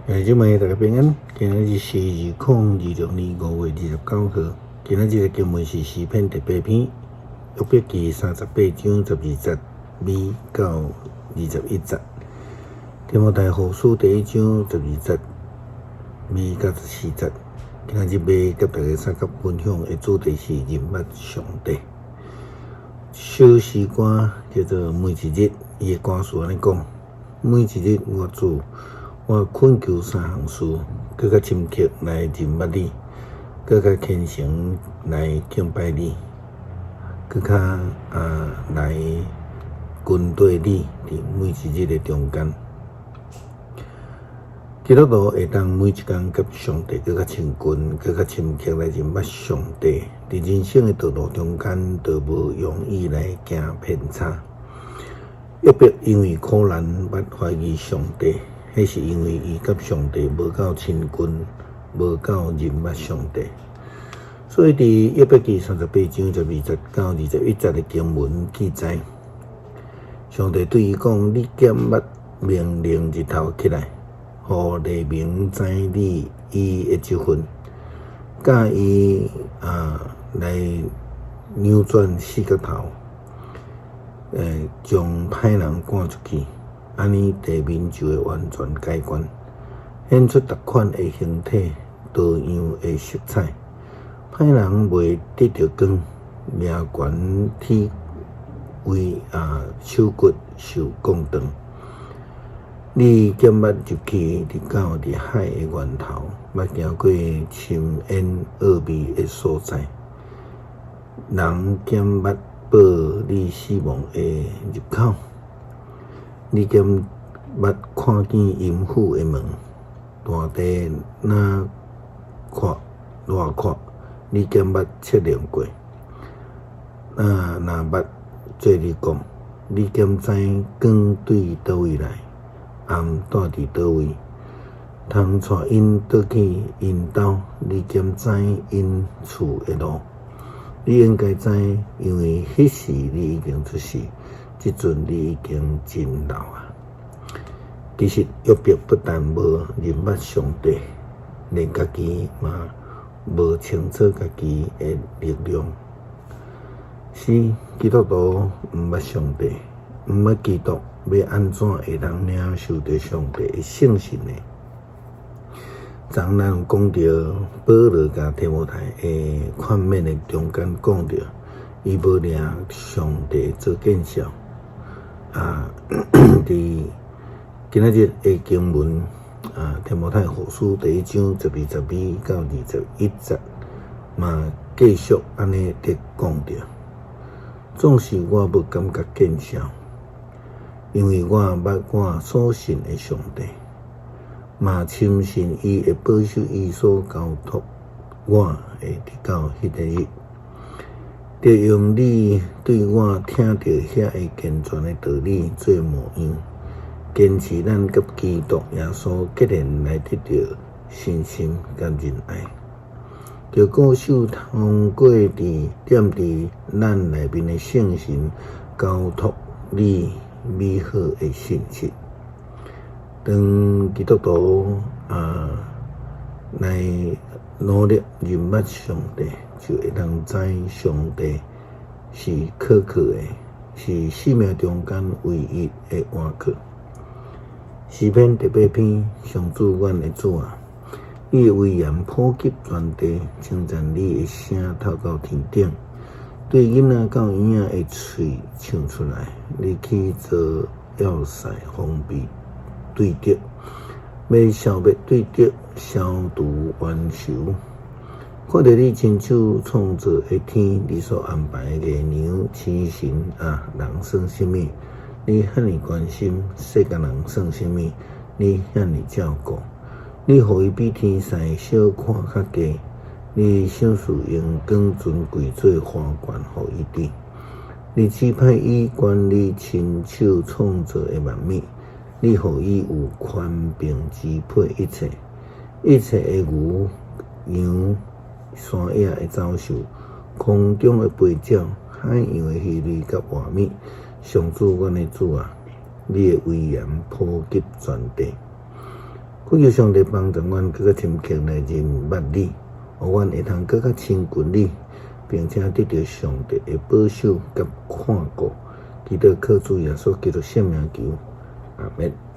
即卖大家平安。今日是2026年5月29号。今日这个经文是诗篇第8篇，约伯记38章12节尾到21节。提摩太后书第1章12节尾到14节。今日要甲大家三角分享的主题是认捌上帝。首诗歌叫做每一日，伊的歌词安尼讲：每一日我困求三项事，更较深刻来认捌你，更较虔诚来敬拜你，更较来跟对你伫每一日的中间。基督徒会当每一天甲上帝更较亲近，更较深刻来认捌上帝。伫人生的道路中间，都无容易来行偏差。约伯因为苦难捌怀疑上帝。迄是因为伊甲上帝无够亲近，无够认捌上帝，所以伫约伯记38章12节到21节的经文记载，上帝对伊讲：你减捌命令日头起来，互黎明知你伊的职分，教伊来扭转四角头，将歹人赶出去。安尼地面就会完全改观，显出逐款的形体、多样的色彩。歹人袂得到光，命悬体为手骨受降断。你减捌入去，直到伫海的源头，捌行过深烟恶味的所在。人减捌报你死亡的入口。你减捌看见阴府的门，大地若阔，你减捌测量过。若捌做你讲，你减知光对倒位来，暗住伫倒位，通带因倒去因兜，你减知因厝的路。你应该知，因为迄时你已经出世。即阵你已经真老啊！其实约伯不但无认捌上帝，连家己嘛无清楚家己的力量。是基督徒毋捌上帝，毋捌基督，要安怎会当领受到上帝的圣神呢？昨咱有讲到保罗甲提摩太的劝勉的中间讲到，伊无领上帝做见效。伫今仔日的经文提摩太后书第1章12节尾到21节嘛，继续安尼伫讲着。总是我无感觉见效，因为我捌我所信的上帝，嘛深信伊会保守伊所交托我会直到迄个日。就用你对我听到遐个健全的道理做模样，坚持咱甲基督耶稣结连来得到信心甲仁爱，就固守通过伫咱内面的圣神交托你美好的信息。当基督徒来努力认捌上帝，就会当知上帝是可靠的，是生命中间唯一的依靠。诗篇第8篇，上主阮的主啊，你的威严普及全地，称赞你的声透到天顶。对囡仔到婴仔的嘴唱出来，你去做要塞封闭对敌，要消灭对敌，消除冤仇。看到你亲手创造的天，你所安排的月亮、星辰人算什么？你遐尼关心世间人算什么？你遐尼照顾，你互伊比天使小看较低，你赏赐用光尊贵做花冠互伊滴。你指派伊管理亲手创造的万物，你互伊有权柄支配一切的牛羊。山野的走兽，空中的飞鸟，海洋的鱼类甲活物，上主阮的主啊，你的威严普及全地。恳求上帝帮助阮更较深刻来认捌你，互阮会通更较亲近你，并且得到上帝的保守甲看顾。祈祷靠主耶稣基督圣名求，阿门。